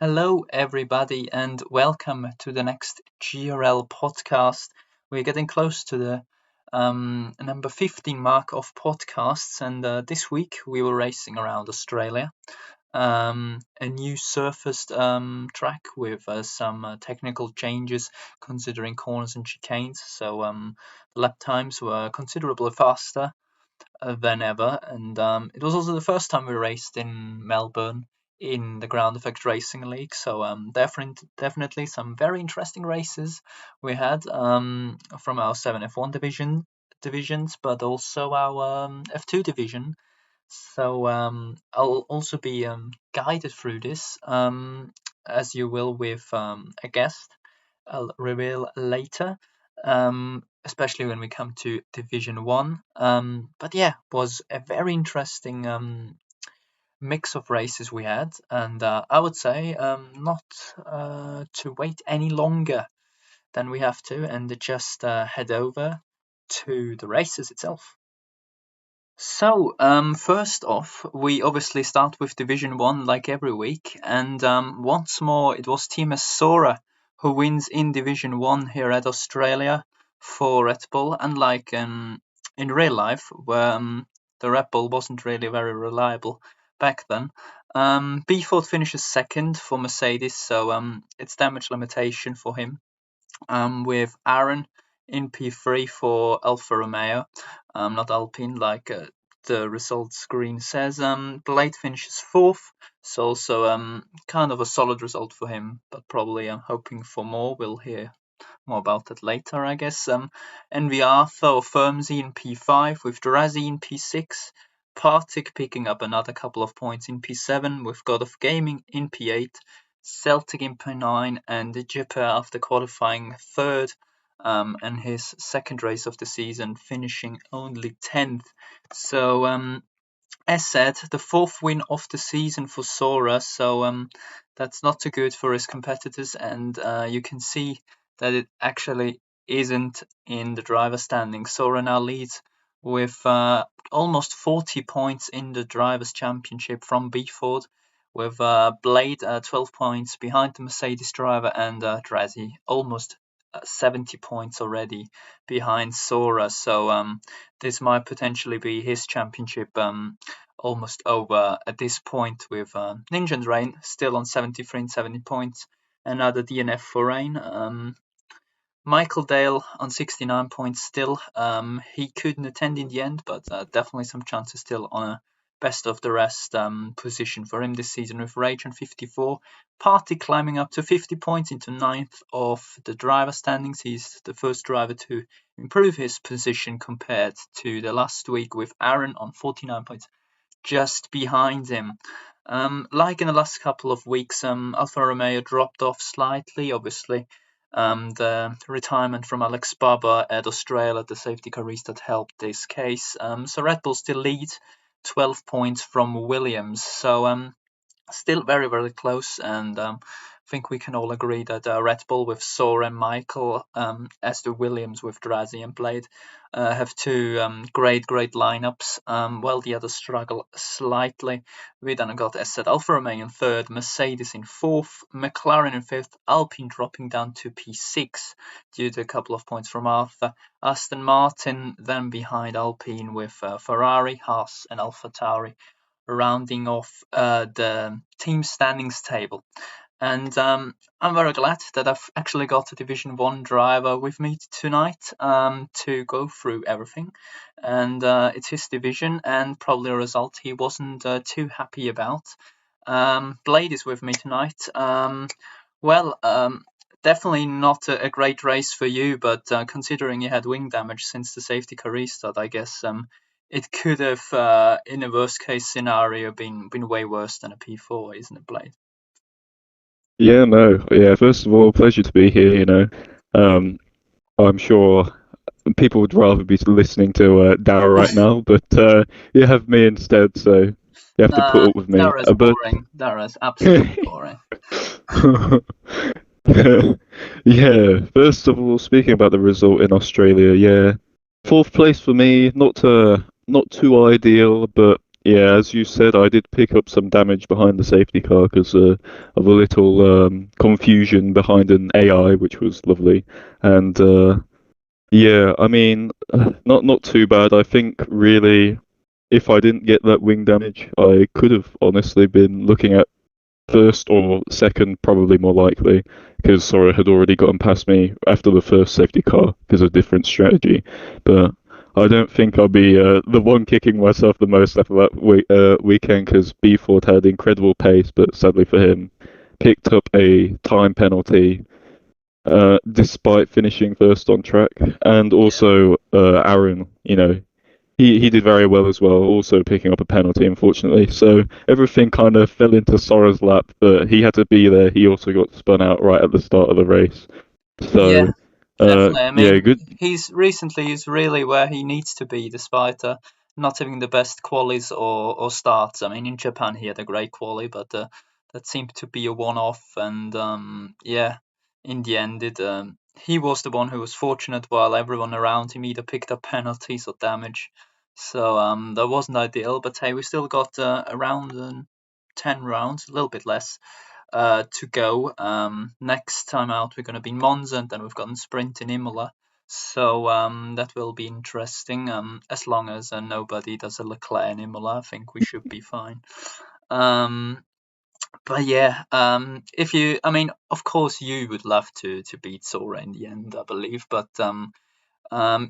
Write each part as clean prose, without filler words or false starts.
Hello, everybody, and welcome to the next GRL podcast. We're getting close to the number 15 mark of podcasts, and this week we were racing around Australia. A new surfaced track with some technical changes considering corners and chicanes, so the lap times were considerably faster than ever. And it was also the first time we raced in Melbourne in the Ground Effect Racing League. So definitely some very interesting races we had from our 7F1 divisions, but also our F2 division. So I'll also be guided through this, as you will with a guest I'll reveal later, especially when we come to Division 1. But yeah, was a very interesting mix of races we had, and I would say not to wait any longer than we have to, and just head over to the races itself. So, first off, we obviously start with Division 1 like every week, and once more it was Team Sora who wins in Division 1 here at Australia for Red Bull, unlike in real life, where the Red Bull wasn't really very reliable back then. B4 finishes second for Mercedes, so it's damage limitation for him, with Aaron in P3 for Alfa Romeo, not Alpine like the result screen says. Blade finishes fourth, so also kind of a solid result for him, but probably I'm hoping for more. We'll hear more about that later, I guess. Envy Arthur or Firmsy in P5 with Drazi in P6. Partick picking up another couple of points in P7 with God of Gaming in P8. Celtic in P9 and Jipper after qualifying third and his second race of the season finishing only 10th. So as said, the fourth win of the season for Sora, so that's not too good for his competitors, and you can see that it actually isn't in the driver standing. Sora now leads with almost 40 points in the Drivers' Championship from B-Ford, with Blade 12 points behind the Mercedes driver, and Drazi almost 70 points already behind Sora. So this might potentially be his championship almost over at this point, with Ninja and Rain still on 73 and 70 points. Another DNF for Rain. Michael Dale on 69 points still. He couldn't attend in the end, but definitely some chances still on a best of the rest position for him this season, with Rage on 54. Party climbing up to 50 points into ninth of the driver standings. He's the first driver to improve his position compared to the last week, with Aaron on 49 points just behind him. Like in the last couple of weeks, Alfa Romeo dropped off slightly, obviously. The retirement from Alex Barber at Australia, the safety car restart, helped this case. So Red Bull still leads 12 points from Williams. So still very, very close, and I think we can all agree that Red Bull with Sora and Michael, as the Williams with Drazi and Blade, have two great lineups, while the others struggle slightly. We then got, as said, Alfa Romeo in third, Mercedes in fourth, McLaren in fifth, Alpine dropping down to P6 due to a couple of points from Arthur. Aston Martin then behind Alpine, with Ferrari, Haas and AlphaTauri rounding off the team standings table. And I'm very glad that I've actually got a Division 1 driver with me tonight to go through everything. And it's his division, and probably a result he wasn't too happy about. Blade is with me tonight. Definitely not a great race for you, but considering you had wing damage since the safety car restart, I guess it could have, in a worst case scenario, been way worse than a P4, isn't it, Blade? Yeah, no, yeah. First of all, pleasure to be here. I'm sure people would rather be listening to Dara right now, but you have me instead, so you have to put up with me. Dara's boring. Dara's absolutely boring. Yeah. First of all, speaking about the result in Australia, yeah, fourth place for me, not too ideal, but Yeah, as you said, I did pick up some damage behind the safety car because of a little confusion behind an AI, which was lovely. And yeah, I mean, not too bad. I think really, if I didn't get that wing damage, I could have honestly been looking at first or second, probably more likely, because Sora had already gotten past me after the first safety car because of different strategy. But I don't think I'll be the one kicking myself the most after that weekend because Beeford had incredible pace, but sadly for him, picked up a time penalty despite finishing first on track, and Yeah. also Aaron, he did very well as well, also picking up a penalty, unfortunately. So everything kind of fell into Sora's lap, but he had to be there. He also got spun out right at the start of the race. Yeah, So, definitely. I yeah, mean, good. he's really where he needs to be, despite not having the best qualies or starts. I mean, in Japan he had a great quali, but that seemed to be a one-off. And yeah, in the end, he was the one who was fortunate, while everyone around him either picked up penalties or damage. So that wasn't ideal. But hey, we still got around 10 rounds, a little bit less to go. Next time out, we're going to be in Monza, and then we've got a sprint in Imola. So that will be interesting. As long as nobody does a Leclerc in Imola, I think we should be fine. Um, but yeah, if you, I mean, of course, you would love to beat Sora in the end, I believe. But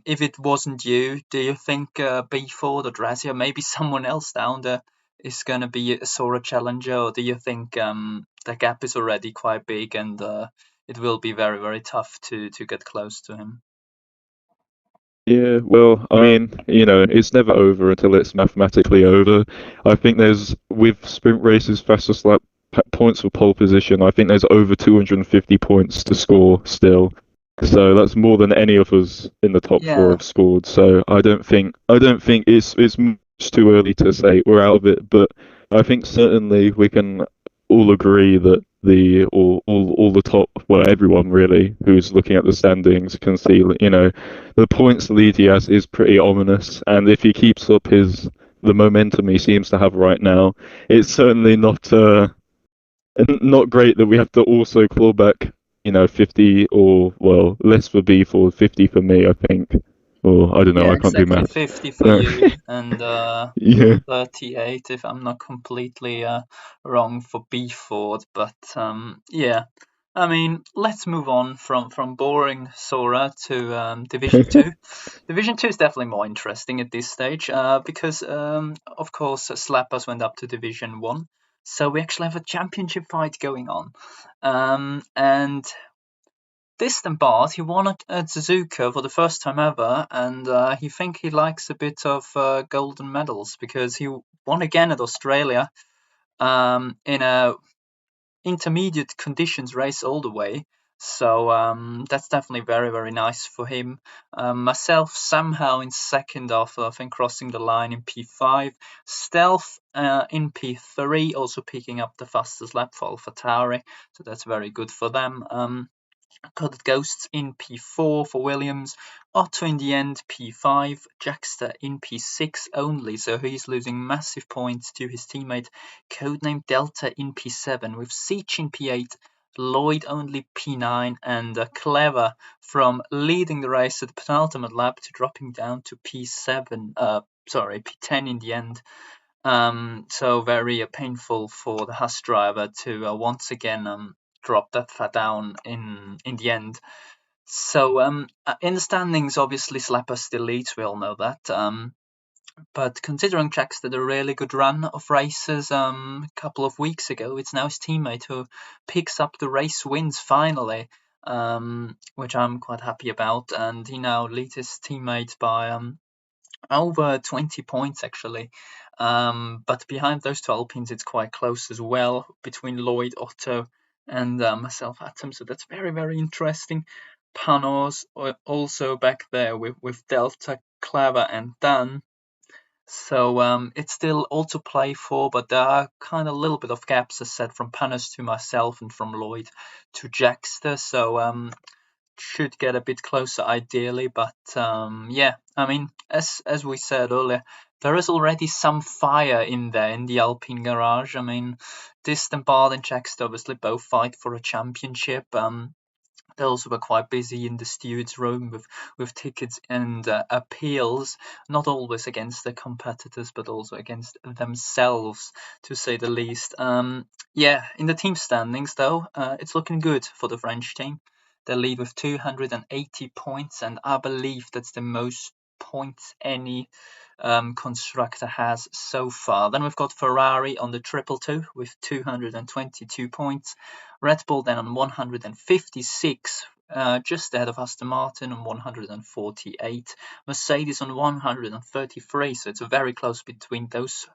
if it wasn't you, do you think B4 or Drazia, maybe someone else down there, is going to be a Sora challenger, or do you think the gap is already quite big and it will be very, very tough to get close to him? Yeah, well, I mean, it's never over until it's mathematically over. I think there's, with sprint races, fastest lap points for pole position, I think there's over 250 points to score still. So that's more than any of us in the top four Yeah, have scored. So I don't think it's much too early to say we're out of it, but I think certainly we can all agree that all the top, well, everyone really who's looking at the standings can see, the points lead he has is pretty ominous, and if he keeps up the momentum he seems to have right now, it's certainly not great that we have to also claw back, 50, or well, less for B for 50 for me, I think. Or I don't know, yeah, I can't do exactly. maths. 50 for you and Yeah. 38 if I'm not completely wrong for B Ford. But yeah, I mean, let's move on from boring Sora to Division 2. Division 2 is definitely more interesting at this stage because, of course, Slappers went up to Division 1. So we actually have a championship fight going on. And Distant Bart, he won at Suzuka for the first time ever, and he think he likes a bit of golden medals because he won again at Australia in a intermediate conditions race all the way. So that's definitely very, very nice for him. Myself somehow in second after I think crossing the line in P5. Stealth in P3, also picking up the fastest lap for AlphaTauri. So that's very good for them. Coded Ghosts in P4 for Williams, Otto in the end P5, Jackster in P6 only, so he's losing massive points to his teammate, codenamed Delta in P7, with Siege in P8, Lloyd only P9, and Clever from leading the race at the penultimate lap to dropping down to P7, P10 in the end. So very painful for the Haas driver to once again drop that far down in the end. So in the standings, obviously Slapper still leads. We all know that. But considering Jax did a really good run of races a couple of weeks ago, it's now his teammate who picks up the race wins finally, which I'm quite happy about. And he now leads his teammate by over 20 points actually. But behind those two Alpines, it's quite close as well between Lloyd, Otto, and myself, Atom. So that's very, very interesting. Panos also back there with Delta, Clever, and Dan. So it's still all to play for, but there are kind of a little bit of gaps, as said, from Panos to myself and from Lloyd to Jackster. So should get a bit closer ideally, but yeah, I mean, as we said earlier, there is already some fire in there in the Alpine garage. I mean, Distenbard and Jackster obviously both fight for a championship. They also were quite busy in the stewards' room with tickets and appeals, not always against their competitors, but also against themselves, to say the least. Yeah, in the team standings, though, it's looking good for the French team. They lead with 280 points, and I believe that's the most points any constructor has so far. Then we've got Ferrari on the triple two with 222 points. Red Bull then on 156, just ahead of Aston Martin on 148. Mercedes on 133, so it's very close between those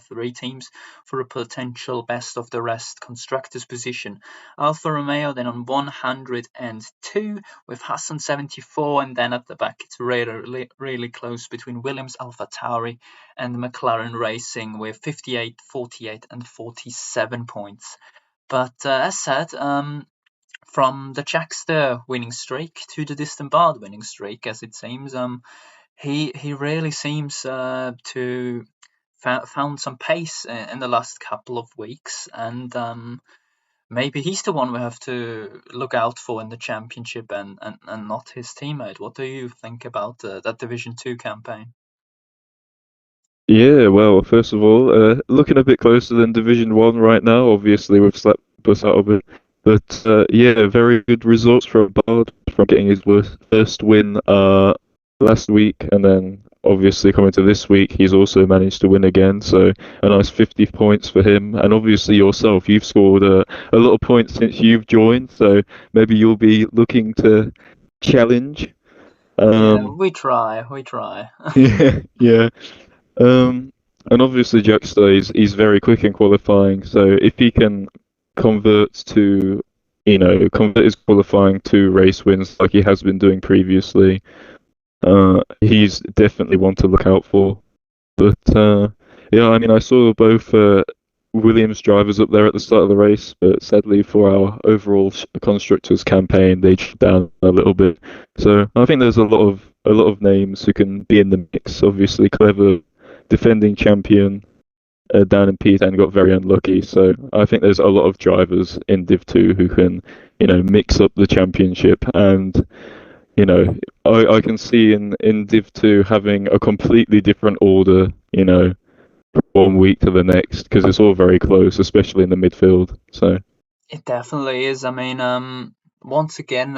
three teams for a potential best of the rest constructors position. Alfa Romeo then on 102 with Hassan 74, and then at the back it's really close between Williams, AlphaTauri, and McLaren Racing with 58, 48, and 47 points. But as said, from the Jackster winning streak to the Distenbard winning streak, as it seems, he really seems to found some pace in the last couple of weeks, and maybe he's the one we have to look out for in the championship, and not his teammate. What do you think about that Division 2 campaign? Yeah, well, first of all, looking a bit closer than Division One right now. Obviously, we've slept us out of it, but yeah, very good results from Bard from getting his first win last week, and then obviously coming to this week, he's also managed to win again. So a nice 50 points for him, and obviously yourself, you've scored a lot of points since you've joined. So maybe you'll be looking to challenge. Yeah, Um, we try, we try. yeah, yeah. Um, and obviously Jackster he's very quick in qualifying, so if he can convert to, convert his qualifying to race wins like he has been doing previously, he's definitely one to look out for. But yeah, I mean, I saw both Williams drivers up there at the start of the race, but sadly for our overall constructors campaign, they dropped down a little bit. So I think there's a lot of names who can be in the mix. Obviously, Clever, defending champion, down in P10 got very unlucky. So I think there's a lot of drivers in Div 2 who can, mix up the championship and. I can see in Div 2 having a completely different order, one week to the next because it's all very close, especially in the midfield. So It definitely is. I mean, once again,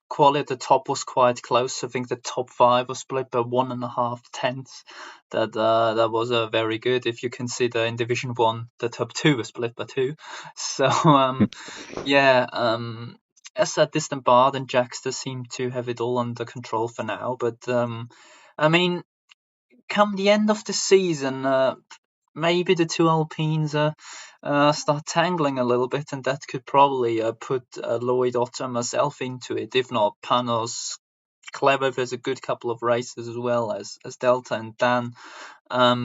quality at the top was quite close. I think the top five was split by 1.5 tenths. That was very good if you consider in Division 1 the top two was split by two. So yeah, as a distant Bard and Jackster seem to have it all under control for now. But I mean, come the end of the season, maybe the two Alpines start tangling a little bit, and that could probably put Lloyd, Otto, and myself into it. If not, Panos, Clever, there's a good couple of races as well as Delta and Dan.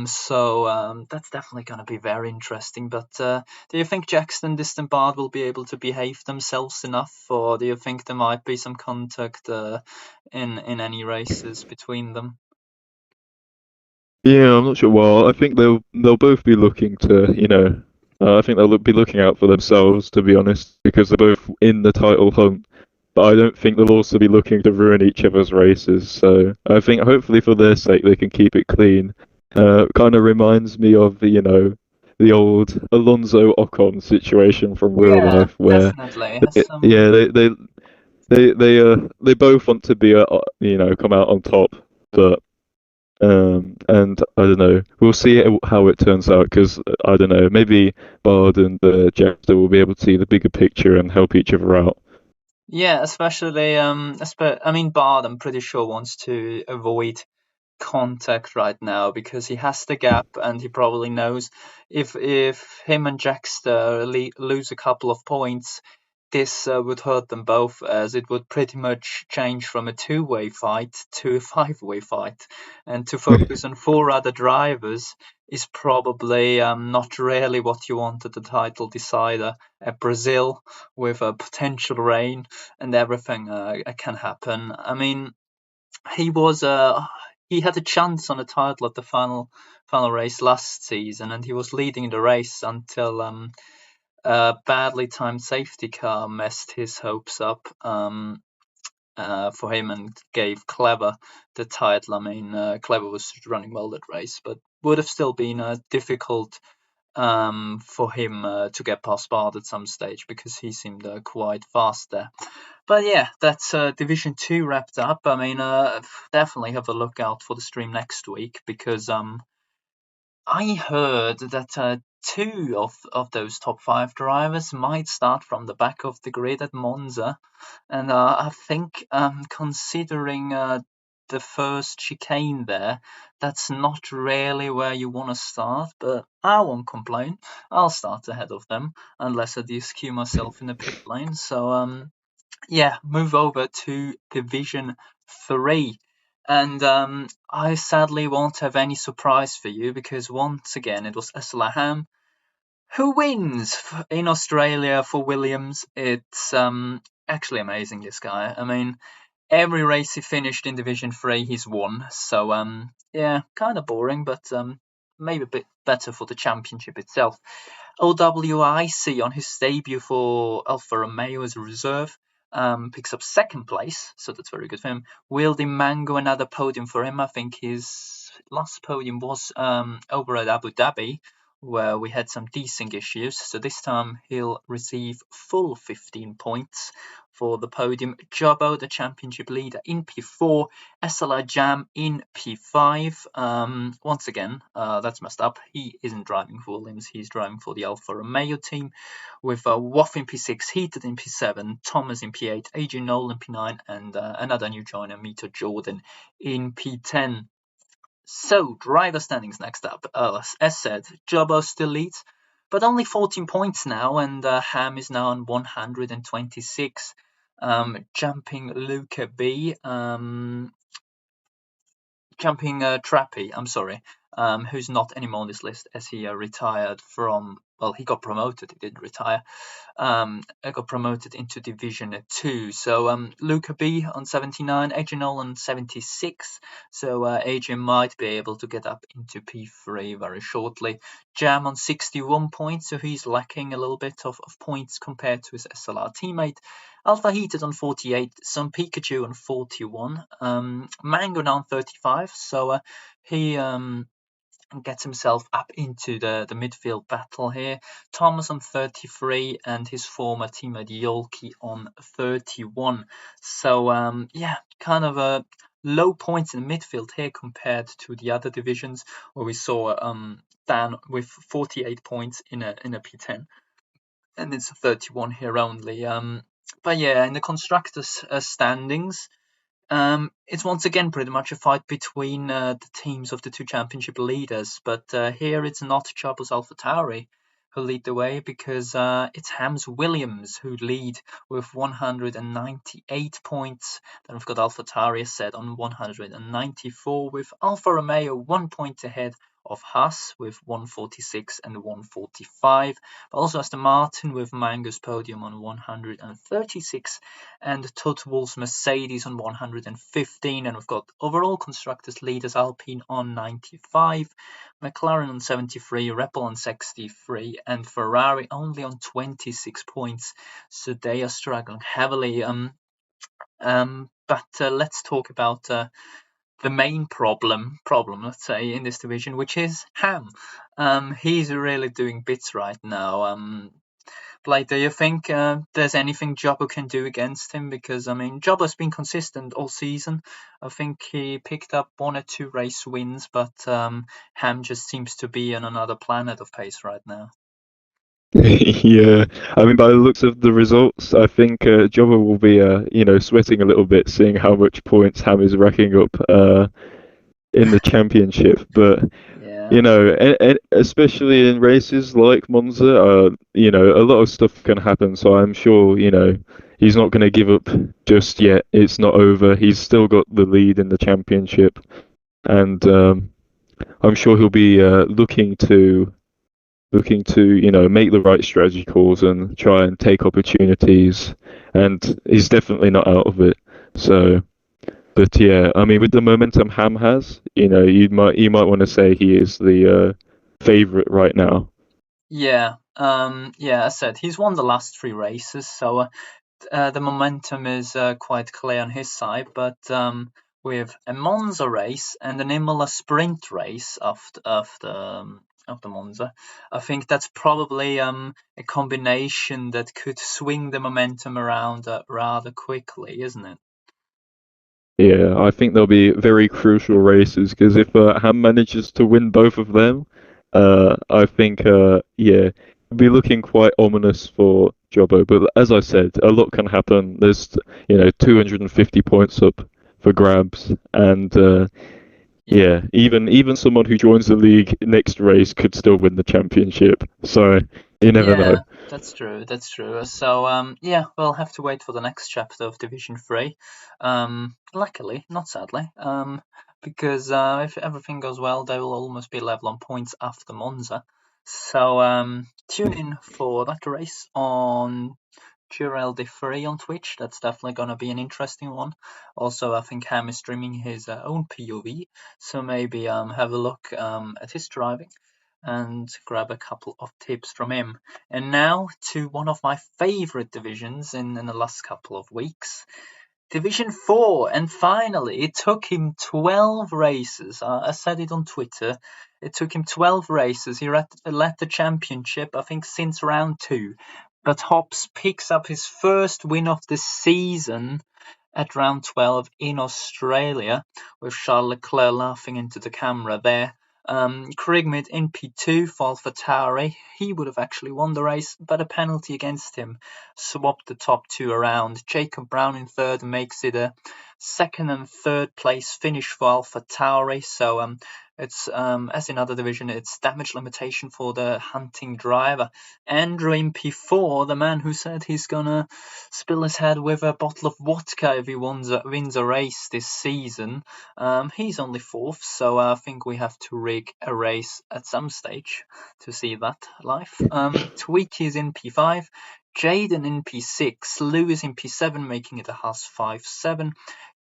So that's definitely going to be very interesting. But do you think Jackson and Distant Bard will be able to behave themselves enough, or do you think there might be some contact in any races between them? yeah, I'm not sure. Well, I think they'll both be looking to, I think they'll be looking out for themselves, to be honest, because they're both in the title hunt. But I don't think they'll also be looking to ruin each other's races. So I think hopefully for their sake they can keep it clean. Kind of reminds me of the old Alonso Ocon situation from real Yeah, life, where definitely. It has some. yeah they both want to be come out on top, but and I don't know. We'll see how it turns out because I don't know. Maybe Bard and Jester will be able to see the bigger picture and help each other out. Yeah, especially I mean Bard, I'm pretty sure wants to avoid contact right now because he has the gap and he probably knows if him and Jackster lose a couple of points, this would hurt them both as it would pretty much change from a two-way fight to a five-way fight, and to focus on four other drivers is probably not really what you want at the title decider at Brazil with a potential rain and everything can happen. I mean, he was he had a chance on a title at the final race last season, and he was leading the race until a badly timed safety car messed his hopes up for him and gave Clever the title. I mean, Clever was running well that race, but would have still been difficult for him to get past Bard at some stage because he seemed quite fast there. But yeah, that's Division 2 wrapped up. I mean, definitely have a look out for the stream next week because I heard that two of those top five drivers might start from the back of the grid at Monza. And I think considering the first chicane there, that's not really where you want to start, but I won't complain. I'll start ahead of them unless I DSQ myself in the pit lane. So yeah, move over to Division 3. And I sadly won't have any surprise for you because once again it was Ham who wins in Australia for Williams. It's actually amazing, this guy. I mean, every race he finished in Division 3 he's won. So yeah, kind of boring, but maybe a bit better for the championship itself. OWIC on his debut for Alfa Romeo as a reserve picks up second place, so that's very good for him. Wildy Mango, another podium for him. I think his last podium was over at Abu Dhabi, where we had some decent issues. So this time he'll receive full 15 points for the podium. Jobbo, the championship leader, in P4. SLR Jam in P5. Once again, that's messed up. He isn't driving for Williams. He's driving for the Alfa Romeo team. With Woff in P6, Heated in P7, Thomas in P8, AJ Noel in P9, and another new joiner, Mito Jordan, in P10. So, driver standings next up. As said, Jobbo still leads, but only 14 points now, and Ham is now on 126. Jumping Luca B. Jumping Trappy, I'm sorry, who's not anymore on this list as he retired from, well, he got promoted, he didn't retire. Got promoted into Division 2. So Luca B on 79, Adrian on 76. So Adrian might be able to get up into P3 very shortly. Jam on 61 points, so he's lacking a little bit of points compared to his SLR teammate. Alpha Heated on 48, some Pikachu on 41, Mango now on 35, so he gets himself up into the midfield battle here. Thomas on 33 and his former teammate Yolki on 31. So yeah, kind of a low points in the midfield here compared to the other divisions where we saw Dan with 48 points in a P10. And it's 31 here only. But yeah, in the constructors' standings, it's once again pretty much a fight between the teams of the two championship leaders. But here it's not Chabos AlphaTauri who lead the way because it's Hams Williams who lead with 198 points. Then we've got AlphaTauri set on 194 with Alfa Romeo 1 point ahead of Haas with 146 and 145, but also Aston Martin with Mango's podium on 136 and Total Wolff's Mercedes on 115, and we've got overall constructors leaders Alpine on 95, McLaren on 73, Red Bull on 63, and Ferrari only on 26 points, so they are struggling heavily. But let's talk about the main problem, let's say, in this division, which is Ham. He's really doing bits right now. Blake, do you think there's anything Jobbo can do against him? Because, I mean, Jobbo's been consistent all season. I think he picked up 1 or 2 race wins, but Ham just seems to be on another planet of pace right now. Yeah, I mean, by the looks of the results, I think Jobber will be, sweating a little bit, seeing how much points Ham is racking up in the championship. But yeah, especially in races like Monza, a lot of stuff can happen. So I'm sure, he's not going to give up just yet. It's not over. He's still got the lead in the championship, and I'm sure he'll be looking to make the right strategy calls and try and take opportunities, and he's definitely not out of it. So But yeah, I mean, with the momentum Ham has, you might want to say he is the favorite right now. Yeah, yeah. As I said, he's won the last three races, so the momentum is quite clear on his side. But with a Monza race and an Imola sprint race after Monza, I think that's probably a combination that could swing the momentum around rather quickly, isn't it? Yeah, I think there'll be very crucial races because if Ham manages to win both of them, I think yeah, it'll be looking quite ominous for Jobbo. But as I said, a lot can happen. There's 250 points up for grabs, and Yeah. yeah, even someone who joins the league next race could still win the championship. So you never know. Yeah, that's true. That's true. So, yeah, we'll have to wait for the next chapter of Division 3. Luckily, not sadly, because if everything goes well, they will almost be level on points after Monza. So, tune in for that race on GRL D3 on Twitch. That's definitely going to be an interesting one. Also, I think Ham is streaming his own POV, so maybe have a look at his driving and grab a couple of tips from him. And now to one of my favorite divisions in the last couple of weeks. Division 4, and finally, it took him 12 races. I said it on Twitter. It took him 12 races. He led the championship, I think, since round 2. But Hobbs picks up his first win of the season at round 12 in Australia, with Charles Leclerc laughing into the camera there. Krigmid in P2 for AlphaTauri. He would have actually won the race, but a penalty against him swapped the top two around. Jacob Brown in third makes it a second and third place finish for AlphaTauri. So it's as in other division, it's damage limitation for the hunting driver. Andrew in P4, the man who said he's gonna spill his head with a bottle of vodka if he wins a race this season. He's only fourth, so I think we have to rig a race at some stage to see that live. Tweaky is in P5, Jaden in P6, Lewis in P7, making it a Haas 5-7.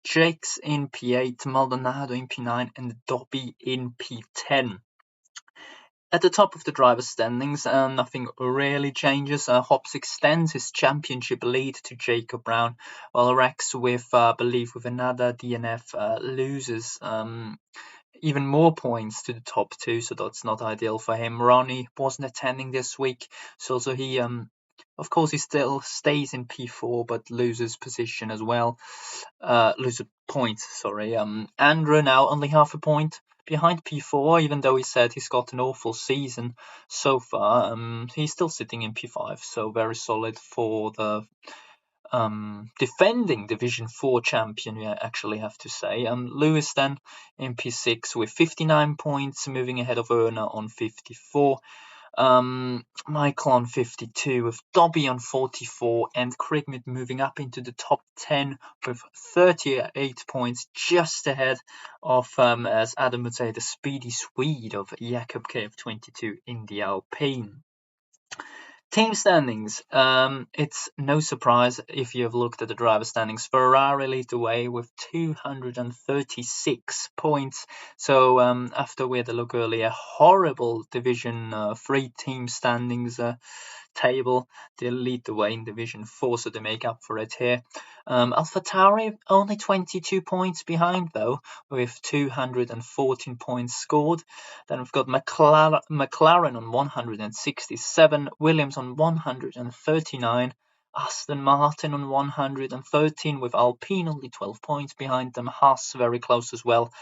Jake's in P8, Maldonado in P9, and Dobby in P10. At the top of the driver's standings, nothing really changes. Hobbs extends his championship lead to Jacob Brown, while Rex, with believe with another DNF, loses even more points to the top two, so that's not ideal for him. Ronnie wasn't attending this week, so he of course he still stays in P4 but loses position as well. Loses points, sorry. Andrew now only half a point behind P4, even though he said he's got an awful season so far. He's still sitting in P5, so very solid for the defending Division 4 champion, we actually have to say. Lewis then in P6 with 59 points, moving ahead of Erna on 54. Michael on 52, with Dobby on 44, and Krigmid moving up into the top 10 with 38 points, just ahead of, as Adam would say, the speedy Swede of Jakob KF22 in the Alpine. Team standings. It's no surprise if you have looked at the driver standings. Ferrari lead the way with 236 points. So after we had a look earlier, horrible Division 3 team standings table, they lead the way in Division 4, so they make up for it here. AlphaTauri only 22 points behind, though, with 214 points scored. Then we've got McLaren on 167, Williams on 139, Aston Martin on 113, with Alpine only 12 points behind them. Haas very close as well.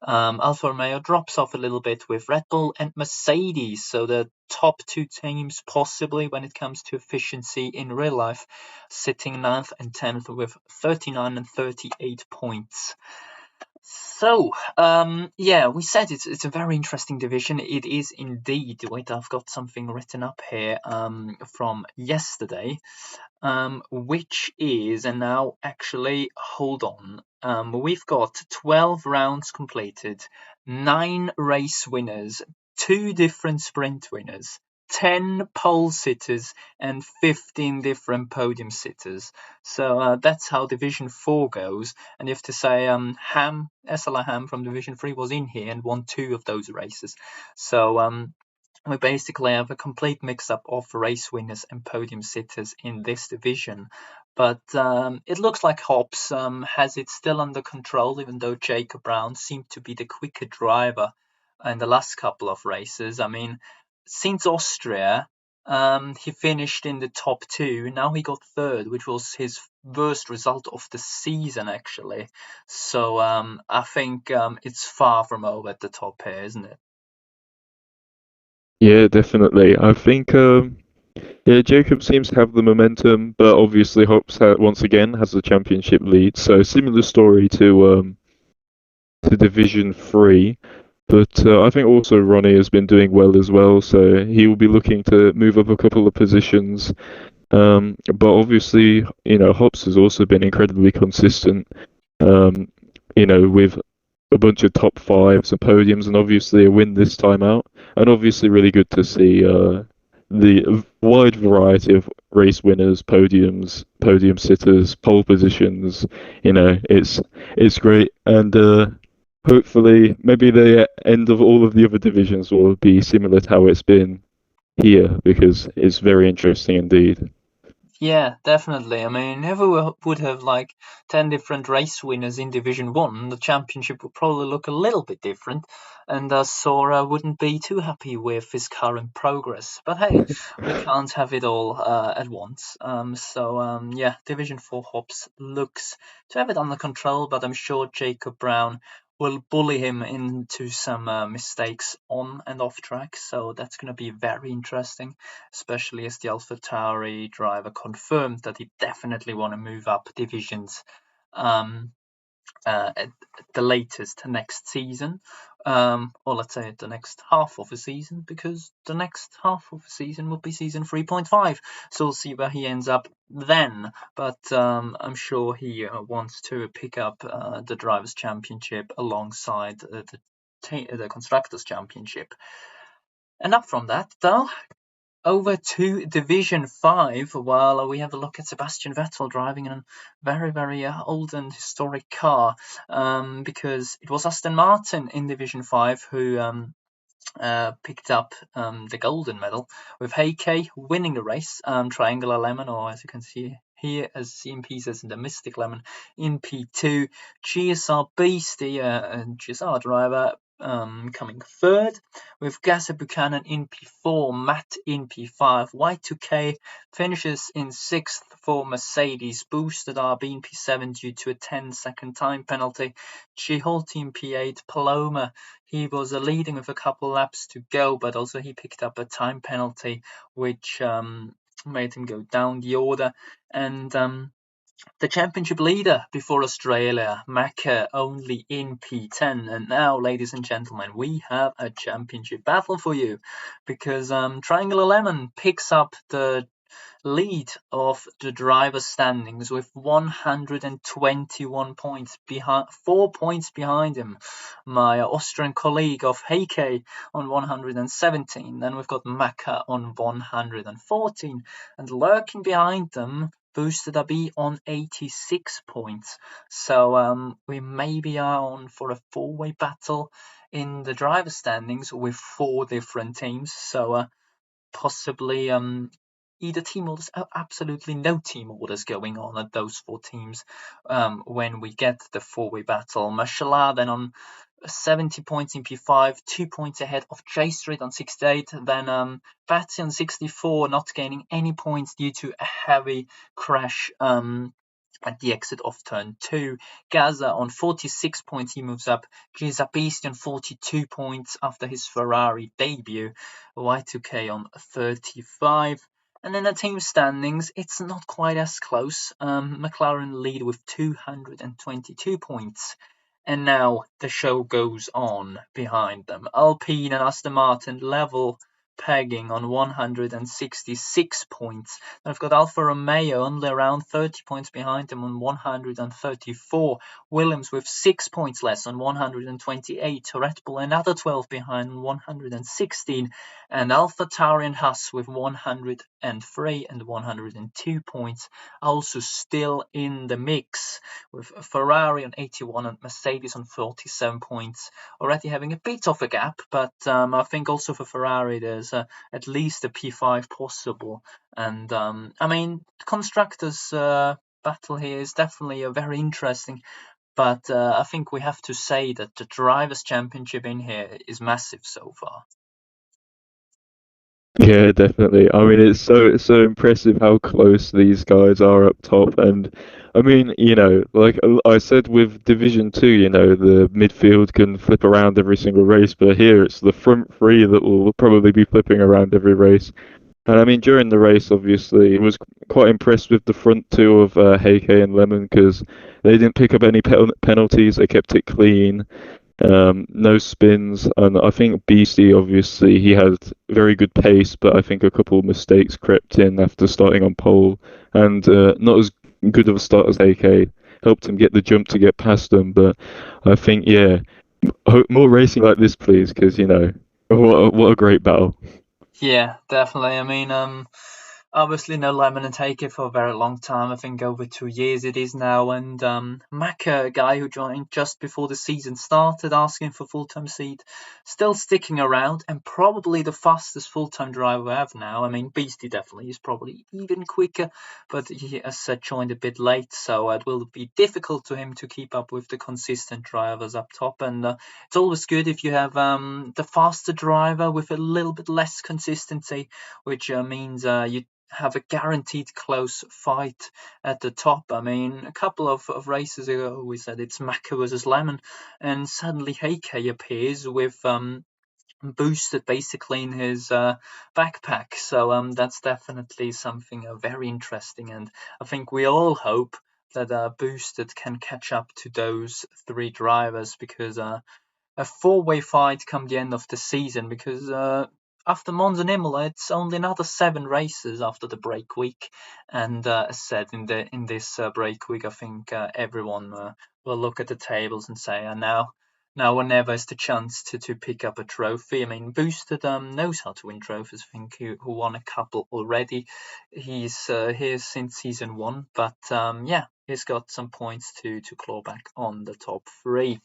Alfa Romeo drops off a little bit with Red Bull and Mercedes, so the top two teams possibly when it comes to efficiency in real life, sitting 9th and 10th with 39 and 38 points. So, yeah, we said it's a very interesting division. It is indeed. Wait, I've got something written up here from yesterday, which is, and now actually, hold on. We've got 12 rounds completed, 9 race winners, 2 different sprint winners, 10 pole sitters and 15 different podium sitters. So that's how Division 4 goes. And you have to say SLR Ham from Division 3 was in here and won 2 of those races. So we basically have a complete mix-up of race winners and podium sitters in this division. But it looks like Hobbs has it still under control, even though Jacob Brown seemed to be the quicker driver in the last couple of races. I mean, since Austria, he finished in the top 2. Now he got 3rd, which was his worst result of the season, actually. So I think it's far from over at the top here, isn't it? Yeah, definitely. I think yeah, Jacob seems to have the momentum, but obviously Hops once again has the championship lead. So similar story to Division 3. But I think also Ronnie has been doing well as well, so he will be looking to move up a couple of positions. But obviously, Hops has also been incredibly consistent, um, with a bunch of top fives and podiums, and obviously a win this time out. And obviously, really good to see the wide variety of race winners, podiums, podium sitters, pole positions. It's great, and hopefully, maybe the end of all of the other divisions will be similar to how it's been here, because it's very interesting indeed. Yeah, definitely. I mean, never would have like 10 different race winners in Division 1. The championship would probably look a little bit different, and Sora wouldn't be too happy with his current progress. But hey, we can't have it all at once. Yeah, Division 4 Hobbs looks to have it under control, but I'm sure Jacob Brown will bully him into some mistakes on and off track. So that's going to be very interesting, especially as the AlphaTauri driver confirmed that he definitely want to move up divisions um, at the latest next season, or let's say at the next half of the season, because the next half of the season will be season 3.5. So we'll see where he ends up then. But I'm sure he wants to pick up the Drivers' Championship alongside the Constructors' Championship. And up from that, though, over to Division 5, while we have a look at Sebastian Vettel driving a very, very old and historic car, because it was Aston Martin in Division 5 who picked up the golden medal, with Heike winning the race, Triangular Lemon, or as you can see here, as CMP says, the Mystic Lemon in P2, GSR Beastie, a GSR driver, coming 3rd, with Gasser Buchanan in P4, Matt in P5, Y2K finishes in 6th for Mercedes, Boosted RB in P7 due to a 10-second time penalty, Chiholti in P8, Paloma, he was leading with a couple laps to go, but also he picked up a time penalty, which made him go down the order. And the championship leader before Australia, Macca, only in P10. And now, ladies and gentlemen, we have a championship battle for you, because Triangular Lemon picks up the lead of the driver standings with 121 points, behind 4 points behind him. My Austrian colleague of Heike on 117. Then we've got Maka on 114, and lurking behind them, Boosted Abi on 86 points. So we maybe are on for a four-way battle in the driver standings with 4 different teams. So possibly either team orders, absolutely no team orders going on at those 4 teams when we get the four-way battle. Mashallah then on 70 points in P5, 2 points ahead of J Street on 68. Then Batsy on 64, not gaining any points due to a heavy crash at the exit of turn 2. Gaza on 46 points, he moves up. Giuseppe on 42 points after his Ferrari debut. Y2K on 35. And then the team standings, it's not quite as close. McLaren lead with 222 points. And now the show goes on behind them. Alpine and Aston Martin level pegging on 166 points. Then I've got Alfa Romeo only around 30 points behind him on 134. Williams with 6 points less on 128. Red Bull another 12 behind on 116. And AlphaTauri and Haas with 103 and 102 points also still in the mix, with Ferrari on 81 and Mercedes on 47 points, already having a bit of a gap, but I think also for Ferrari there's at least a P5 possible. And I mean, constructors battle here is definitely a very interesting, but I think we have to say that the drivers' championship in here is massive so far. Yeah, definitely. I mean, it's so impressive how close these guys are up top, and I mean, like I said with Division Two, the midfield can flip around every single race, but here it's the front three that will probably be flipping around every race. And I mean, during the race, obviously, I was quite impressed with the front two of Heike and Lemon because they didn't pick up any penalties. They kept it clean. No spins, and I think Beastie obviously he had very good pace, but I think a couple of mistakes crept in after starting on pole, and not as good of a start as AK helped him get the jump to get past them. But I think more racing like this, please, because what a great battle. Yeah, definitely. I mean, obviously no Lemon and Take It for a very long time. I think over 2 years it is now. And Maka, a guy who joined just before the season started, asking for full-time seat, still sticking around and probably the fastest full-time driver we have now. I mean, Beastie definitely is probably even quicker, but he, as said, joined a bit late, so it will be difficult to him to keep up with the consistent drivers up top. And it's always good if you have the faster driver with a little bit less consistency, which means you have a guaranteed close fight at the top. I mean, a couple of races ago, we said it's Maka versus Lemon, and suddenly Heike appears with boosted basically in his backpack. So that's definitely something very interesting, and I think we all hope that boosted can catch up to those three drivers, because a four-way fight come the end of the season, because after Monza and Imola, it's only another 7 races after the break week. And as said, in this break week, I think everyone will look at the tables and say, now or never is the chance to pick up a trophy. I mean, Boosted knows how to win trophies. I think he who won a couple already. He's here since season 1, but yeah, he's got some points to claw back on the top 3.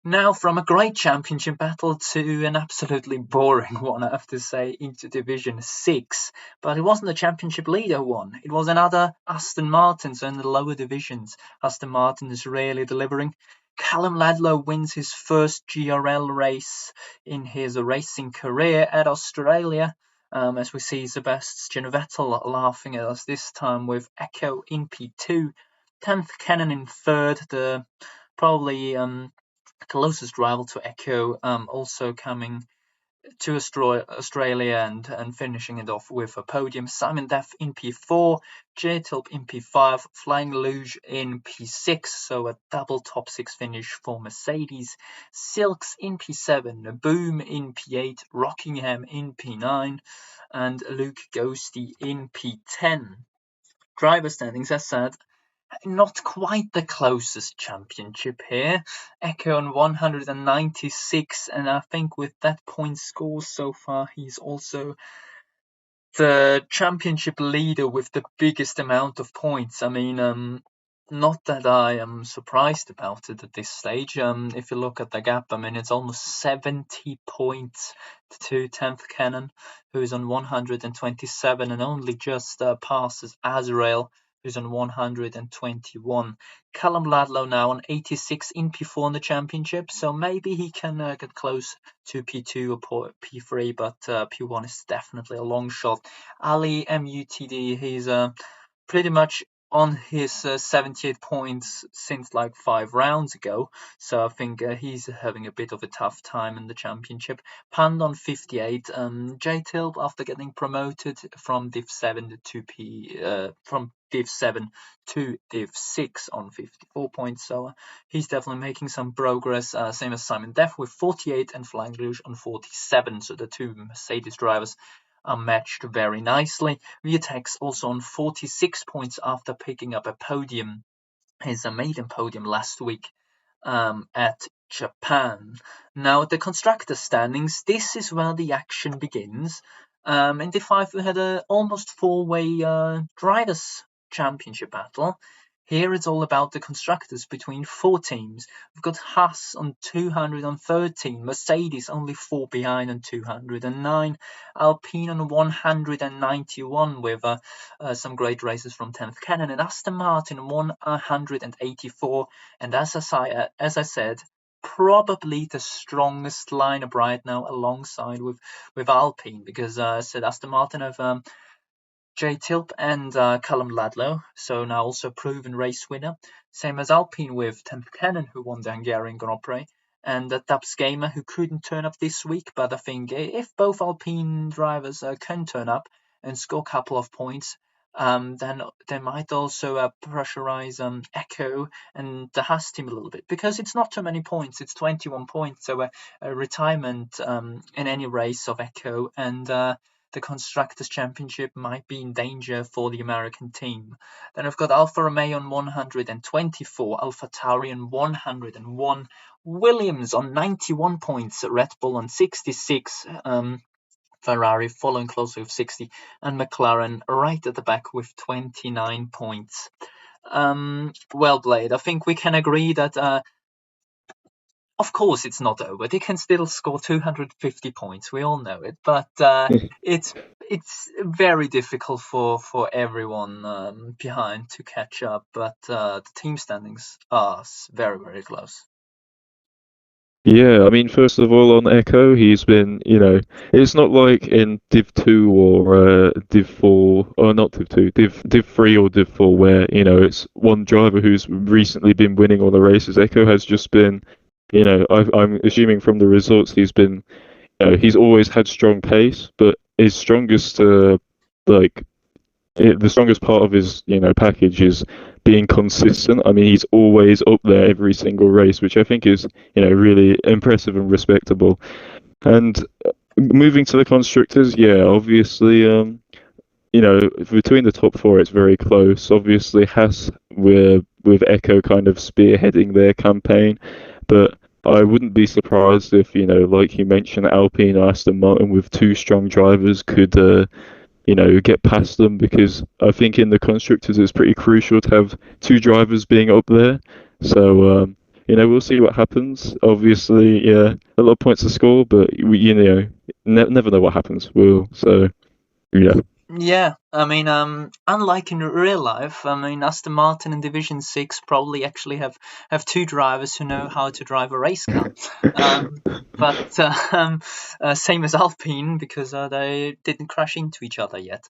Now, from a great championship battle to an absolutely boring one, I have to say, into Division 6. But it wasn't the championship leader who won. It was another Aston Martin, so in the lower divisions. Aston Martin is really delivering. Callum Ladlow wins his first GRL race in his racing career at Australia. As we see Sebastian Vettel laughing at us this time with Echo in P2, 10th Cannon in third, the probably closest rival to Echo, also coming to Australia and finishing it off with a podium. Simon Duff in P4, J-Tilp in P5, Flying Luge in P6, so a double top 6 finish for Mercedes. Silks in P7, Boom in P8, Rockingham in P9, and Luke Ghosty in P10. Driver standings, as said, not quite the closest championship here. Echo on 196, and I think with that point score so far, he's also the championship leader with the biggest amount of points. I mean, not that I am surprised about it at this stage. If you look at the gap, I mean, it's almost 70 points to 10th Cannon, who is on 127 and only just passes Azrael, who's on 121. Callum Ladlow now on 86 in P4 in the championship, so maybe he can get close to P2 or P3, but P1 is definitely a long shot. Ali MUTD, he's pretty much on his 78 points since like 5 rounds ago. So I think he's having a bit of a tough time in the championship. Pand on 58. J Tilp, after getting promoted from Div 7 to from Div 7 to Div 6 on 54 points. So he's definitely making some progress. Same as Simon Deff with 48 and Flying Luge on 47. So the two Mercedes drivers are matched very nicely. Vietex also on 46 points after picking up a podium, his maiden podium last week at Japan. Now, the constructor standings, this is where the action begins. In D5, we had a almost four-way drivers' championship battle. Here it's all about the constructors between four teams. We've got Haas on 213, Mercedes only 4 behind on 209, Alpine on 191 with some great races from 10th Canon, and Aston Martin on 184. And as I said, probably the strongest lineup right now, alongside with Alpine, because I said Aston Martin have Jay Tilp and Callum Ladlow, so now also proven race winner. Same as Alpine with 10th Cannon, who won the Hungarian Grand Prix, and Dubs Gamer, who couldn't turn up this week. But I think if both Alpine drivers can turn up and score a couple of points, then they might also pressurize Echo and the Haas team a little bit, because it's not too many points. It's 21 points, so a retirement in any race of Echo and the Constructors' Championship might be in danger for the American team. Then I've got Alfa Romeo on 124, Alpha Tauri on 101, Williams on 91 points, Red Bull on 66, Ferrari following closely with 60, and McLaren right at the back with 29 points. Well played. I think we can agree that of course it's not over. They can still score 250 points. We all know it, but it's very difficult for everyone behind to catch up. But the team standings are very close. Yeah, I mean, first of all, on Echo, he's been, it's not like in Div 2 or Div 4, or not Div 2, Div 3 or Div 4, where, it's one driver who's recently been winning all the races. Echo has just been, I'm assuming from the results, he's been, he's always had strong pace, but his strongest, like, the strongest part of his package is being consistent. I mean, he's always up there every single race, which I think is really impressive and respectable. And moving to the constructors, yeah, obviously, between the top four, it's very close. Obviously, Haas with Echo kind of spearheading their campaign, but I wouldn't be surprised if like you mentioned, Alpine or Aston Martin with two strong drivers could get past them, because I think in the constructors it's pretty crucial to have two drivers being up there. So we'll see what happens. Obviously, yeah, a lot of points to score, but we never know what happens. Yeah. Yeah, I mean, unlike in real life, I mean, Aston Martin in Division 6 probably actually have two drivers who know how to drive a race car. But same as Alpine, because they didn't crash into each other yet.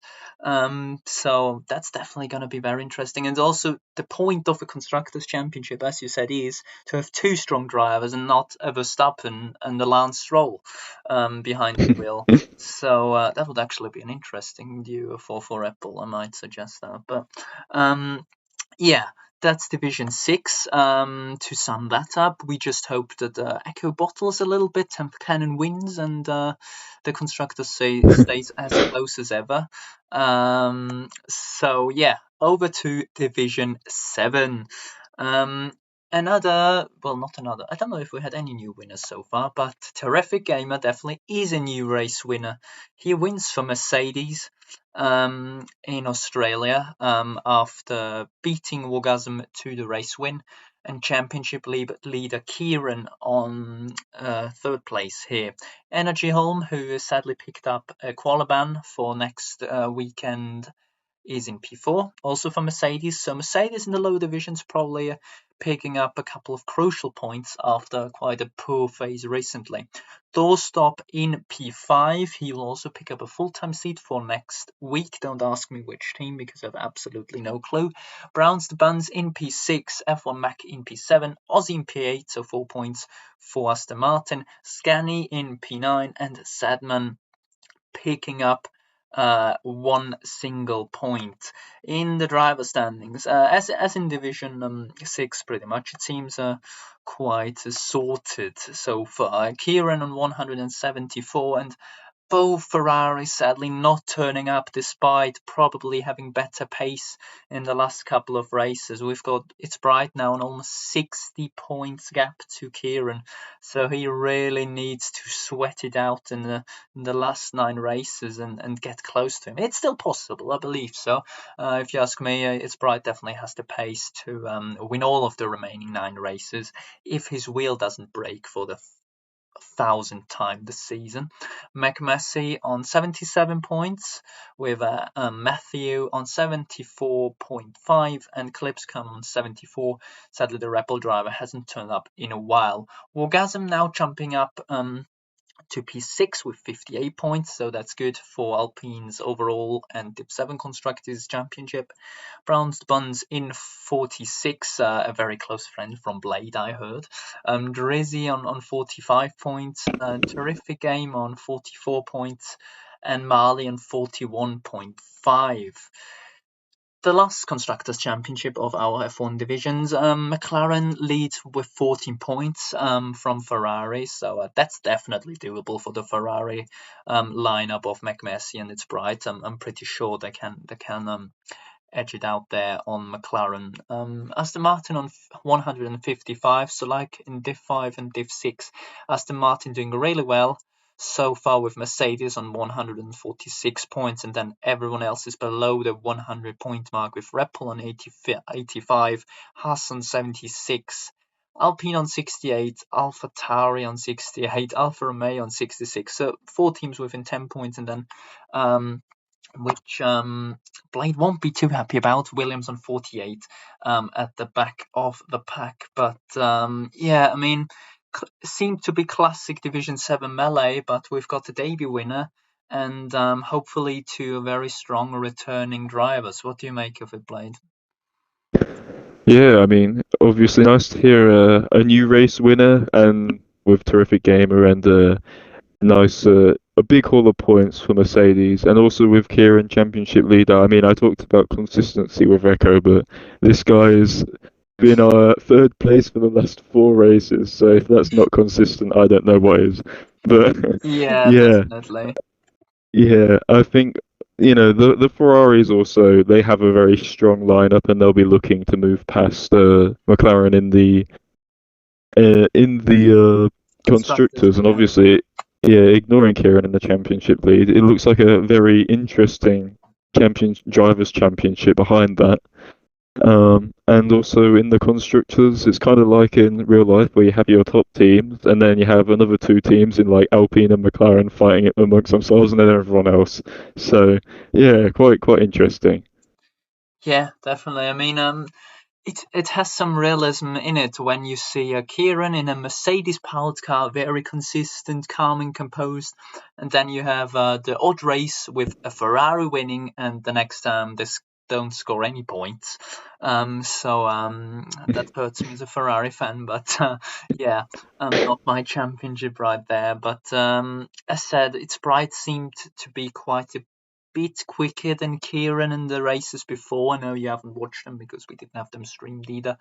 So that's definitely going to be very interesting. And also, the point of a Constructors' Championship, as you said, is to have two strong drivers and not a Verstappen and a Lance Stroll behind the wheel. So that would actually be an interesting duo for Apple. I might suggest that. But yeah, that's Division 6. To sum that up, we just hope that Echo bottles a little bit, Temp Cannon wins, and the constructor stays as close as ever. So yeah, over to Division 7. Not another. I don't know if we had any new winners so far, but Terrific Gamer definitely is a new race winner. He wins for Mercedes in Australia after beating Wargasm to the race win, and championship leader Kieran on third place here. Energy Holm, who sadly picked up a qualiban for next weekend is in P4, also for Mercedes. So Mercedes in the low divisions probably picking up a couple of crucial points after quite a poor phase recently. Doorstop in P5. He will also pick up a full-time seat for next week. Don't ask me which team because I have absolutely no clue. Browns the Buns in P6. F1 Mac in P7. Aussie in P8, so 4 points for Aston Martin. Scani in P9 and Sadman picking up one single point in the driver standings. As in Division 6, pretty much, it seems quite sorted so far. Kieran on 174 and both Ferraris sadly not turning up despite probably having better pace in the last couple of races. We've got It's Bright now an almost 60 points gap to Kieran, so he really needs to sweat it out in the last 9 races and get close to him. It's still possible, I believe so. If you ask me, It's Bright definitely has the pace to win all of the remaining 9 races if his wheel doesn't break for the 1,000th time this season. McMassey on 77 points, with Matthew on 74.5 and Clipscombe on 74. Sadly, the Rebel driver hasn't turned up in a while. Wargasm now jumping up to P6 with 58 points, so that's good for Alpine's overall and Div 7 Constructors Championship. Browns Buns in 46, a very close friend from Blade, I heard. Drizzy on 45 points, Terrific Game on 44 points, and Marley on 41.5. The last Constructors' Championship of our F1 divisions, McLaren leads with 14 points from Ferrari, so that's definitely doable for the Ferrari lineup of McMassey and It's Bright. I'm pretty sure they can edge it out there on McLaren. Aston Martin on 155, so like in Div 5 and Div 6, Aston Martin doing really well so far, with Mercedes on 146 points, and then everyone else is below the 100 point mark, with Red Bull on 85, Haas on 76, Alpine on 68, AlphaTauri on 68, Alfa Romeo on 66. So 4 teams within 10 points, and then which Blade won't be too happy about. Williams on 48 at the back of the pack. But yeah, I mean, seemed to be classic Division 7 melee, but we've got a debut winner and hopefully 2 very strong returning drivers. What do you make of it, Blade? Yeah, I mean, obviously nice to hear a new race winner and with Terrific Gamer and nice a big haul of points for Mercedes, and also with Kieran championship leader. I mean, I talked about consistency with Echo, but this guy has been third place for the last 4 races, so if that's not consistent, I don't know what is. But Yeah, yeah, definitely. yeah, I think the Ferraris also, they have a very strong lineup, and they'll be looking to move past McLaren in the constructors, and Yeah. obviously, yeah, ignoring Kieran in the championship lead, it looks like a very interesting drivers championship behind that. And also in the constructors, it's kind of like in real life where you have your top teams, and then you have another 2 teams in like Alpine and McLaren fighting it amongst themselves, and then everyone else. So yeah, quite interesting. Yeah, definitely. I mean, it has some realism in it when you see Kieran in a Mercedes-powered car, very consistent, calm and composed, and then you have the odd race with a Ferrari winning, and the next time they don't score any points. So that hurts me as a Ferrari fan, but yeah, not my championship right there. But as said, It's Bright seemed to be quite a bit quicker than Kieran in the races before. I know you haven't watched them because we didn't have them streamed either.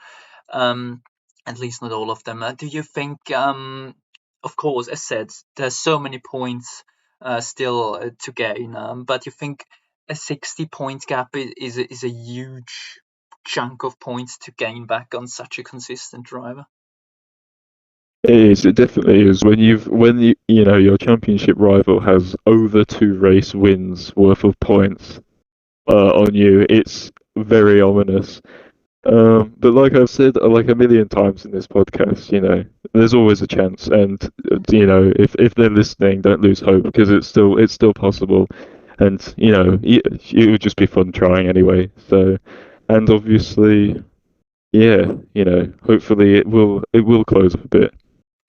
At least not all of them. Do you think, of course, as said, there's so many points still to gain, but you think a 60-point gap is a huge chunk of points to gain back on such a consistent driver? It is. It definitely is. When your championship rival has over 2 race wins worth of points on you, it's very ominous. But like I've said like a million times in this podcast, there's always a chance, and if they're listening, don't lose hope because it's still possible. and it would just be fun trying anyway. So, and obviously, yeah, hopefully it will close up a bit.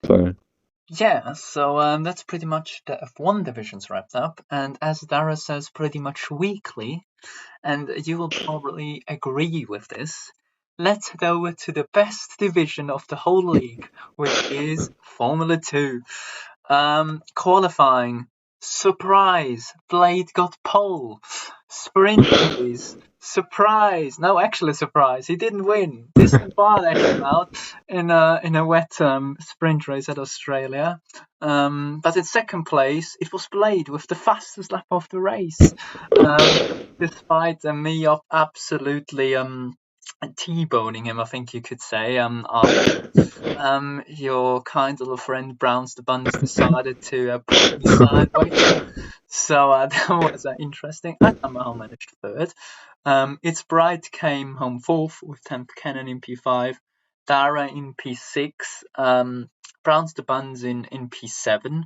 So. Yeah, so that's pretty much the F1 divisions wrapped up, and as Dara says, pretty much weekly, and you will probably agree with this. Let's go to the best division of the whole league, which is Formula 2. Qualifying. Surprise! Blade got pole. Sprint race. Surprise! No, actually surprise. He didn't win. This Bardet came out in a wet sprint race at Australia. But in second place, it was Blade with the fastest lap of the race. Despite me of absolutely T-boning him, I think you could say, after your kind little friend Browns the Buns decided to push me sideways. So that was interesting. I somehow managed third. It's Bright came home fourth with Temp Cannon in P5, Dara in P6, Browns the Buns in P7,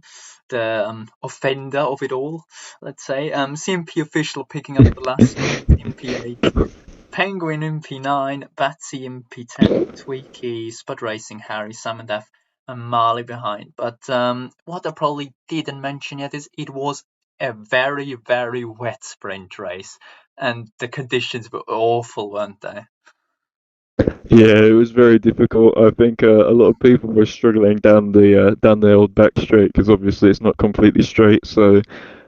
the offender of it all, let's say. CMP official picking up the last spot in P8. Penguin in P9, Batsy in P10, Tweaky, Spud Racing, Harry, Samandef, and Marley behind. But what I probably didn't mention yet is it was a very, very wet sprint race, and the conditions were awful, weren't they? Yeah, it was very difficult. I think a lot of people were struggling down the old back straight because obviously it's not completely straight. So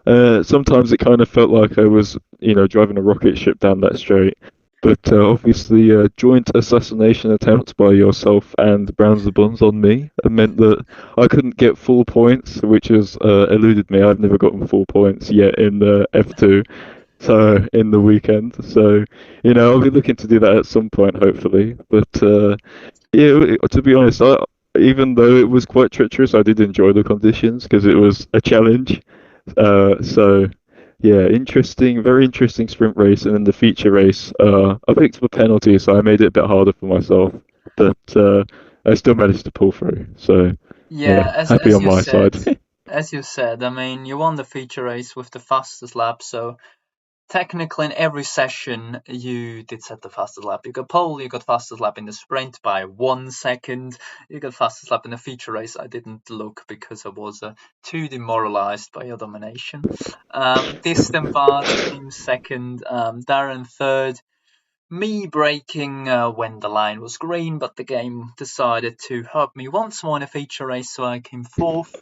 sometimes it kind of felt like I was, driving a rocket ship down that straight. But obviously, joint assassination attempts by yourself and Browns the Buns on me meant that I couldn't get full points, which has eluded me. I've never gotten full points yet in F2, so in the weekend. So I'll be looking to do that at some point, hopefully. But yeah, to be honest, even though it was quite treacherous, I did enjoy the conditions because it was a challenge. So yeah, interesting, very interesting sprint race, and then the feature race. I picked the penalty, so I made it a bit harder for myself, but I still managed to pull through. So Yeah, yeah, happy on my side. as you said, I mean, you won the feature race with the fastest lap, so technically in every session you did set the fastest lap. You got pole, you got fastest lap in the sprint by 1 second, you got fastest lap in the feature race. I didn't look because I was too demoralized by your domination. Distant Bart came second, Darren third, me braking when the line was green, but the game decided to hurt me once more in a feature race, so I came fourth.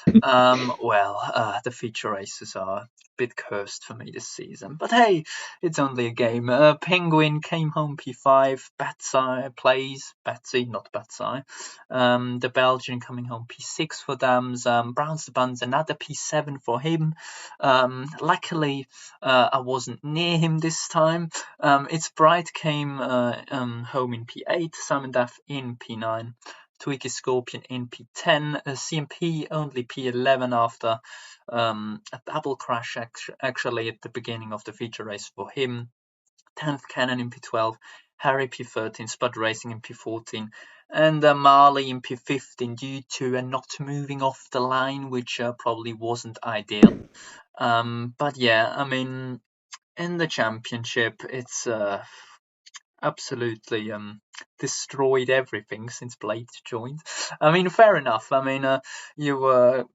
The feature races are a bit cursed for me this season, but hey, it's only a game. Penguin came home P5, Batsy, not Batsy. The Belgian coming home P6 for Dams. Browns the Buns, another P7 for him. Luckily, I wasn't near him this time. It's Bright came home in P8, Simon Duff in P9. Tweaky Scorpion in P10, CMP only P11 after a double crash actually at the beginning of the feature race for him. 10th Cannon in P12, Harry P13, Spud Racing in P14, and Marley in P15 due to not moving off the line, which probably wasn't ideal. But yeah, I mean, in the championship, it's absolutely destroyed everything since Blade joined. I mean, fair enough. I mean, you were,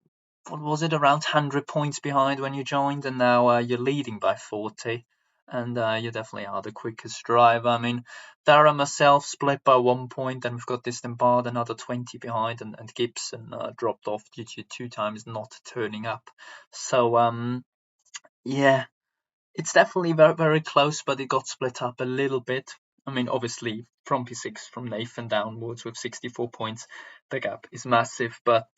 what was it, around 100 points behind when you joined, and now you're leading by 40. And you definitely are the quickest driver. I mean, Dara myself split by 1 point, and we've got Distant another 20 behind, and Gibson dropped off due to 2 times not turning up. So, yeah, it's definitely very, very close, but it got split up a little bit. I mean, obviously, from P6, from Nathan downwards with 64 points, the gap is massive. But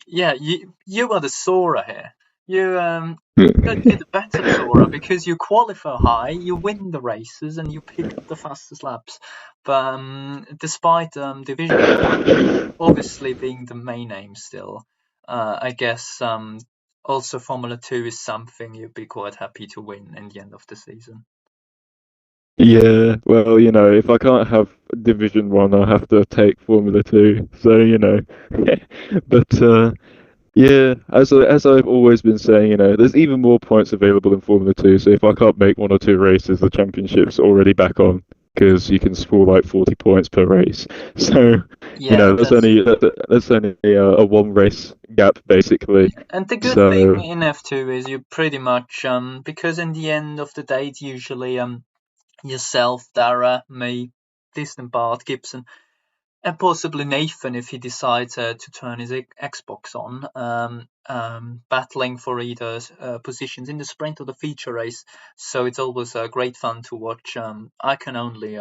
yeah, you are the Sora here. You're the better Sora because you qualify high, you win the races, and you pick up the fastest laps. But despite Division 1 obviously being the main aim still, I guess also Formula 2 is something you'd be quite happy to win in the end of the season. Yeah, well, if I can't have Division 1, I'll have to take Formula 2. So, but Yeah, as I've always been saying, there's even more points available in Formula Two. So if I can't make one or two races, the championship's already back on because you can score like 40 points per race. So Yeah, that's there's only a one race gap basically. and the good thing So in F2 is you pretty much because in the end of the day it's usually yourself, Dara, me, Distant Bart, Gibson, and possibly Nathan if he decides to turn his Xbox on, battling for either positions in the sprint or the feature race. So it's always great fun to watch. I can only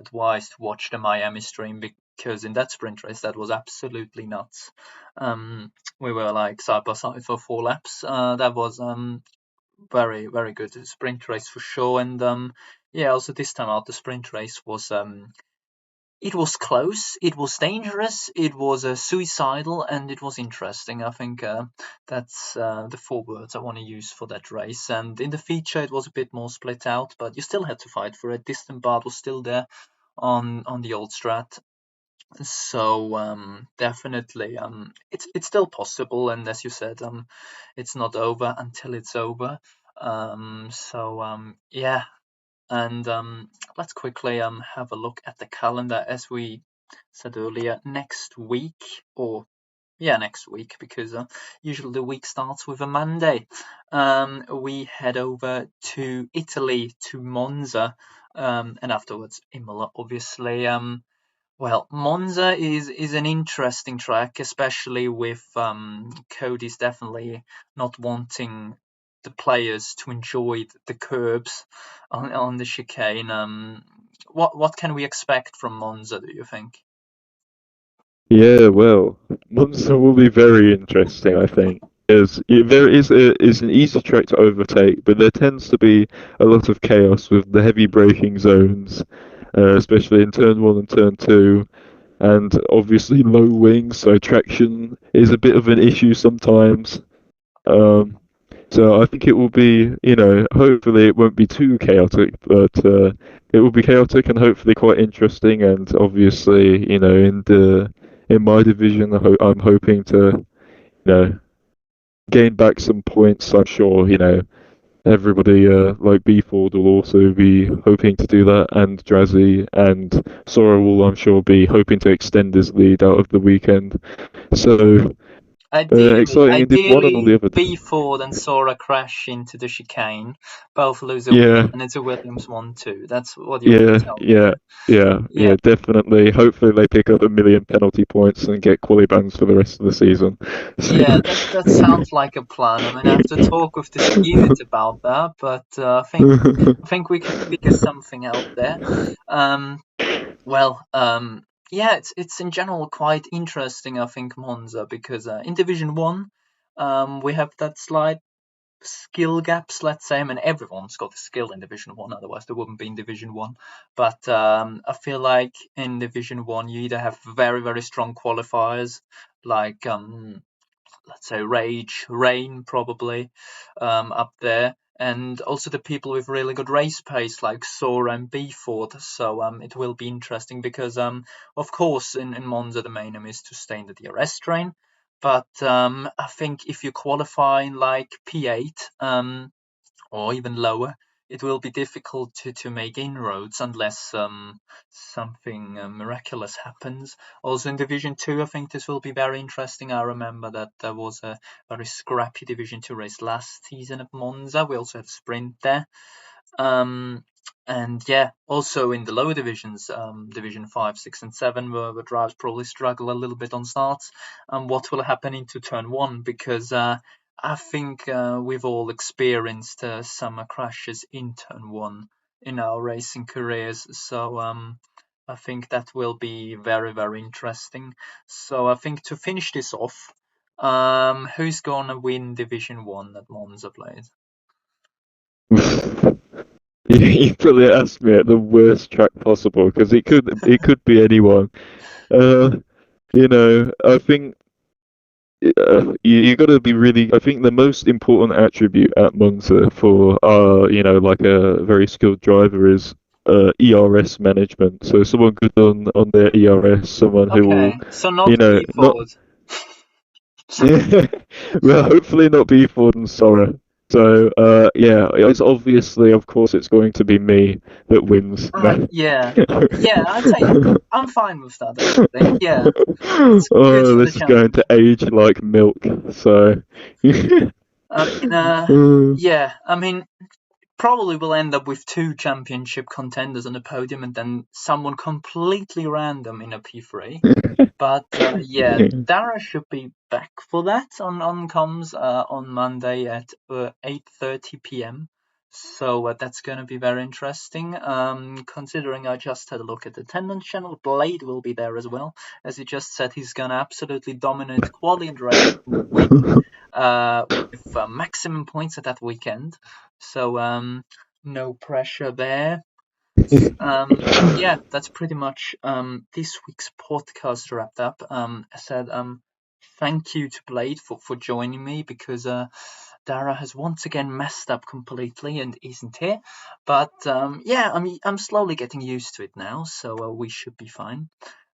advise to watch the Miami stream because in that sprint race that was absolutely nuts. Um, we were like side by side for 4 laps. That was very very good sprint race for sure. And yeah, also this time out the sprint race was it was close, it was dangerous, it was suicidal, and it was interesting. I think that's the 4 words I want to use for that race. And in the feature, it was a bit more split out, but you still had to fight for it. Distant Bart was still there on the old strat, so definitely it's still possible. And as you said, it's not over until it's over. Yeah, and let's quickly have a look at the calendar. As we said earlier, next week, or yeah, next week, because usually the week starts with a Monday. We head over to Italy, to Monza, and afterwards Imola, obviously. Well, Monza is an interesting track, especially with Cody's definitely not wanting the players to enjoy the curbs on the chicane. What can we expect from Monza? Do you think? yeah, well, Monza will be very interesting, I think. As there is an easy track to overtake, but there tends to be a lot of chaos with the heavy braking zones, especially in turn one and turn two, and obviously low wings, so traction is a bit of an issue sometimes. Um, so I think it will be, hopefully it won't be too chaotic, but it will be chaotic and hopefully quite interesting. And obviously, in my division, I'm hoping to, gain back some points. I'm sure, everybody like Beeford will also be hoping to do that, and Drazzy and Sora will, I'm sure, be hoping to extend his lead out of the weekend. So exciting in Div 1 and all the Ideally, other. Beeford and Sora crash into the chicane, both lose a wheel, Yeah, and it's a Williams 1-2. That's what you want yeah, to tell me. yeah, yeah, Yeah, yeah, definitely. Hopefully they pick up a million penalty points and get quali bans for the rest of the season. yeah, that sounds like a plan. I mean, I have to talk with the stewards about that, but I think we can figure something out there. Um, well, yeah, it's in general quite interesting. I think Monza because in Division One, we have that slight skill gaps. Let's say, I mean, everyone's got a skill in Division One, otherwise they wouldn't be in Division One. But I feel like in Division One, you either have very strong qualifiers like let's say Rage, Rain probably up there, and also the people with really good race pace like Sora and Beeford. So it will be interesting because of course in Monza the main aim is to stay in the DRS train, but I think if you qualify in like P8 or even lower, it will be difficult to make inroads unless something miraculous happens. Also in Division 2, I think this will be very interesting. I remember that there was a very scrappy Division 2 race last season at Monza. We also had a sprint there. Um, and yeah, also in the lower divisions, Division 5, 6, and 7, where the drivers probably struggle a little bit on starts. What will happen into turn 1? Because I think we've all experienced some crashes in turn 1 in our racing careers. So I think that will be very interesting. So I think to finish this off, who's gonna win Division 1 at Monza, please? You probably asked me at the worst track possible because it could be anyone. Uh, I think you got to be really. I think the most important attribute at Monza for like a very skilled driver is ERS management. So someone good on their ERS, someone who will, Okay, so not not B Ford. Well, hopefully not Beeford and Sora. So, yeah, it's obviously, of course, it's going to be me that wins. No. Yeah, yeah, I'd say I'm fine with that, actually. Yeah, it's good Oh, for the this is going to championship. age like milk. So, I mean, yeah, I mean, probably will end up with two championship contenders on the podium and then someone completely random in a P3. But yeah, Dara should be back for that on comms on Monday at 8:30 p.m. So that's going to be very interesting. Considering I just had a look at the attendance channel, Blade will be there as well. As he just said, he's going to absolutely dominate quali and race and win with maximum points at that weekend. So no pressure there. Yeah, that's pretty much this week's podcast wrapped up. I said thank you to Blade for joining me because Dara has once again messed up completely and isn't here. But yeah, I'm slowly getting used to it now, so we should be fine.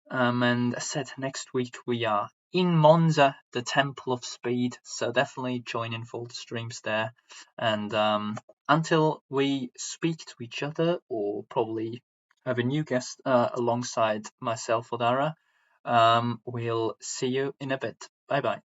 And I said next week we are in Monza, the Temple of Speed. So definitely join in for the streams there. And until we speak to each other, or probably have a new guest alongside myself or Dara, we'll see you in a bit. Bye bye.